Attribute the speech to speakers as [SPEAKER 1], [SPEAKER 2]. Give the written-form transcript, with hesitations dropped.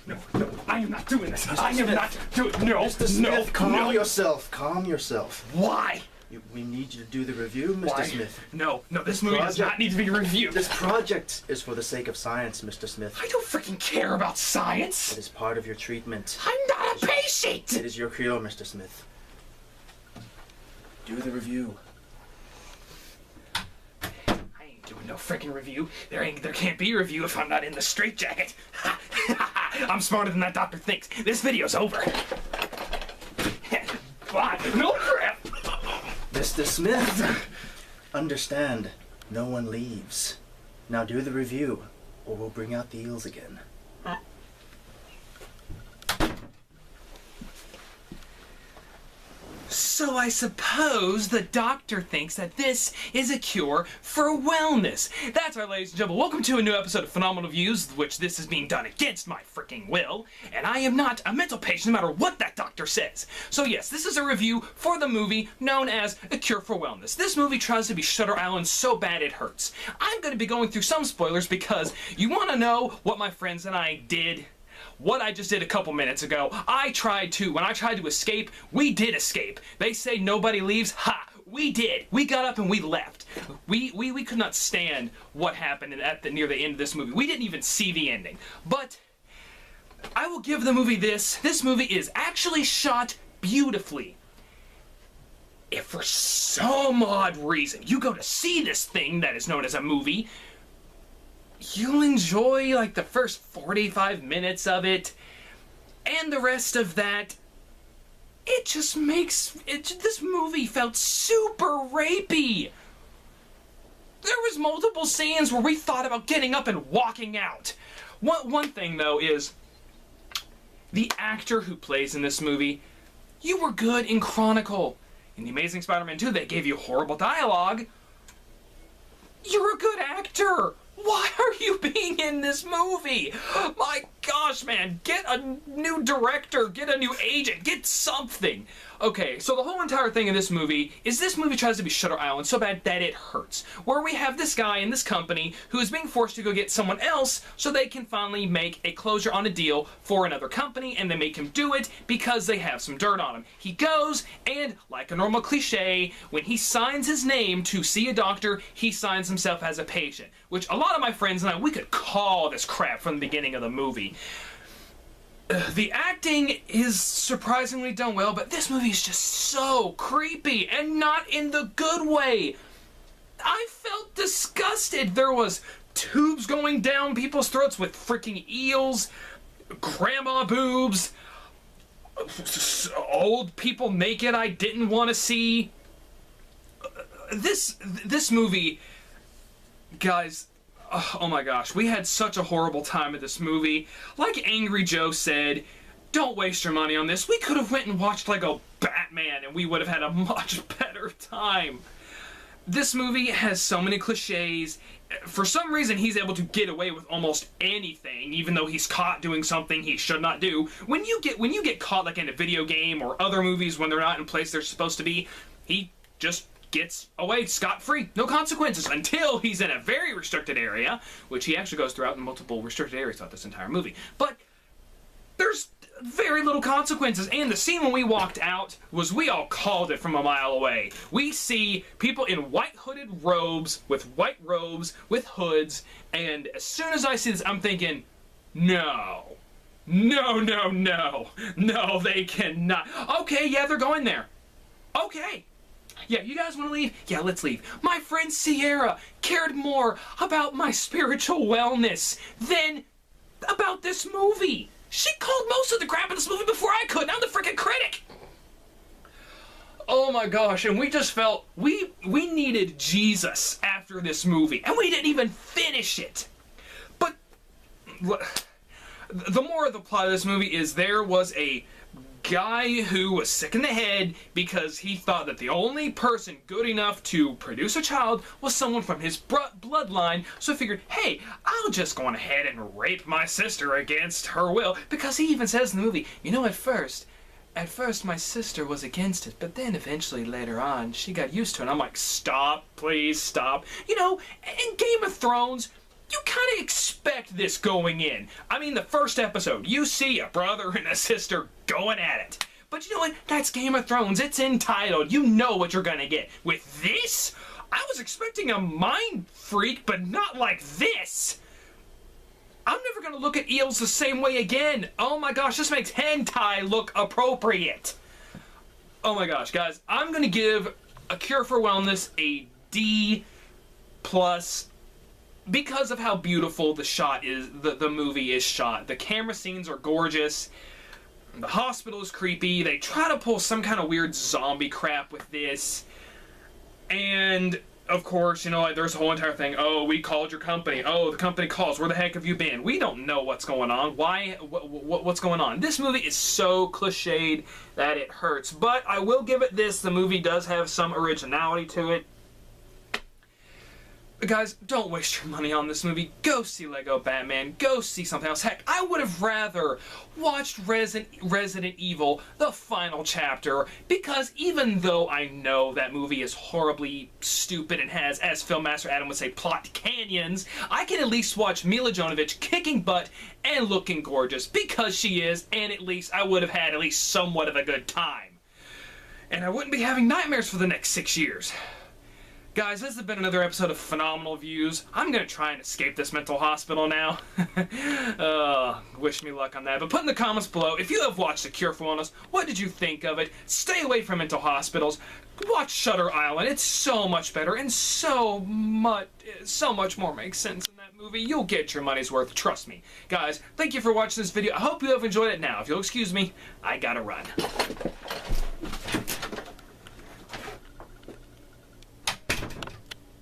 [SPEAKER 1] no, I am not doing this. I am not doing. No,
[SPEAKER 2] Mr. Smith, calm yourself. Calm yourself.
[SPEAKER 1] Why?
[SPEAKER 2] We need you to do the review, Mr. Smith.
[SPEAKER 1] No, this movie does not need to be reviewed.
[SPEAKER 2] This project is for the sake of science, Mr. Smith.
[SPEAKER 1] I don't freaking care about science.
[SPEAKER 2] It is part of your treatment.
[SPEAKER 1] I'm not a patient.
[SPEAKER 2] It is your cure, Mr. Smith. Do the review.
[SPEAKER 1] I ain't doing no freaking review. There can't be a review if I'm not in the straitjacket. I'm smarter than that doctor thinks. This video's over. Bye. No crap.
[SPEAKER 2] Mr. Smith, understand, no one leaves. Now do the review, or we'll bring out the eels again.
[SPEAKER 1] So I suppose the doctor thinks that this is a cure for wellness. That's right, ladies and gentlemen. Welcome to a new episode of Phenomenal Views, which this is being done against my freaking will. And I am not a mental patient, no matter what that doctor says. So yes, this is a review for the movie known as A Cure for Wellness. This movie tries to be Shutter Island so bad it hurts. I'm going to be going through some spoilers because you want to know what my friends and I did. What I just did a couple minutes ago. When I tried to escape, we did escape. They say nobody leaves. Ha! We did. We got up and we left. We could not stand what happened near the end of this movie. We didn't even see the ending. But I will give the movie this. This movie is actually shot beautifully. If for some odd reason you go to see this thing that is known as a movie, you'll enjoy like the first 45 minutes of it, and the rest of that, it just makes this movie felt super rapey. There was multiple scenes where we thought about getting up and walking out. One thing though is the actor who plays in this movie. You were good in Chronicle. In The Amazing Spider-Man 2, they gave you horrible dialogue. You're a good actor. Why are you being in this movie? My gosh, man, get a new director, get a new agent, get something. Okay, so the whole entire thing in this movie is this movie tries to be Shutter Island so bad that it hurts. Where we have this guy in this company who is being forced to go get someone else so they can finally make a closure on a deal for another company, and they make him do it because they have some dirt on him. He goes, and like a normal cliche, when he signs his name to see a doctor, he signs himself as a patient. Which a lot of my friends and I, we could call this crap from the beginning of the movie. The acting is surprisingly done well, but this movie is just so creepy, and not in the good way. I felt disgusted. There was tubes going down people's throats with freaking eels, grandma boobs, old people naked I didn't want to see. This movie, guys, oh my gosh, we had such a horrible time at this movie. Like Angry Joe said, don't waste your money on this. We could have went and watched like a Batman and we would have had a much better time. This movie has so many cliches. For some reason, he's able to get away with almost anything, even though he's caught doing something he should not do. When you get caught like in a video game or other movies when they're not in place they're supposed to be, he just gets away scot-free, no consequences, until he's in a very restricted area, which he actually goes throughout in multiple restricted areas throughout this entire movie. But there's very little consequences, and the scene when we walked out was we all called it from a mile away. We see people in white hooded robes, with white robes, with hoods, and as soon as I see this, I'm thinking, no. No, no, no. No, they cannot. Okay, yeah, they're going there. Okay. Yeah, you guys want to leave? Yeah, let's leave. My friend Sierra cared more about my spiritual wellness than about this movie. She called most of the crap in this movie before I could. I'm the freaking critic. Oh my gosh, and we just felt we needed Jesus after this movie, and we didn't even finish it. But the more of the plot of this movie is there was a guy who was sick in the head because he thought that the only person good enough to produce a child was someone from his bloodline, so he figured, hey, I'll just go on ahead and rape my sister against her will, because he even says in the movie, you know, at first my sister was against it, but then eventually later on she got used to it. And I'm like, stop, please stop. You know, in Game of Thrones, you kind of expect this going in. I mean, the first episode, you see a brother and a sister going at it. But you know what? That's Game of Thrones. It's entitled. You know what you're gonna get. With this, I was expecting a mind freak, but not like this. I'm never gonna look at eels the same way again. Oh my gosh, this makes hentai look appropriate. Oh my gosh, guys, I'm gonna give A Cure for Wellness a D+, because of how beautiful the shot is, the movie is shot. The camera scenes are gorgeous. The hospital is creepy. They try to pull some kind of weird zombie crap with this. And, of course, you know, there's a whole entire thing. Oh, we called your company. Oh, the company calls. Where the heck have you been? We don't know what's going on. Why? What's going on? This movie is so cliched that it hurts. But I will give it this. The movie does have some originality to it. Guys, don't waste your money on this movie. Go see Lego Batman. Go see something else. Heck, I would have rather watched Resident Evil, the final chapter, because even though I know that movie is horribly stupid and has, as Filmmaster Adam would say, plot canyons, I can at least watch Mila Jovovich kicking butt and looking gorgeous, because she is, and at least I would have had at least somewhat of a good time. And I wouldn't be having nightmares for the next 6 years. Guys, this has been another episode of Phenomenal Views. I'm going to try and escape this mental hospital now. Wish me luck on that. But put in the comments below, if you have watched A Cure for Wellness, what did you think of it? Stay away from mental hospitals. Watch Shutter Island. It's so much better and so much more makes sense in that movie. You'll get your money's worth. Trust me. Guys, thank you for watching this video. I hope you have enjoyed it. Now, if you'll excuse me, I gotta run.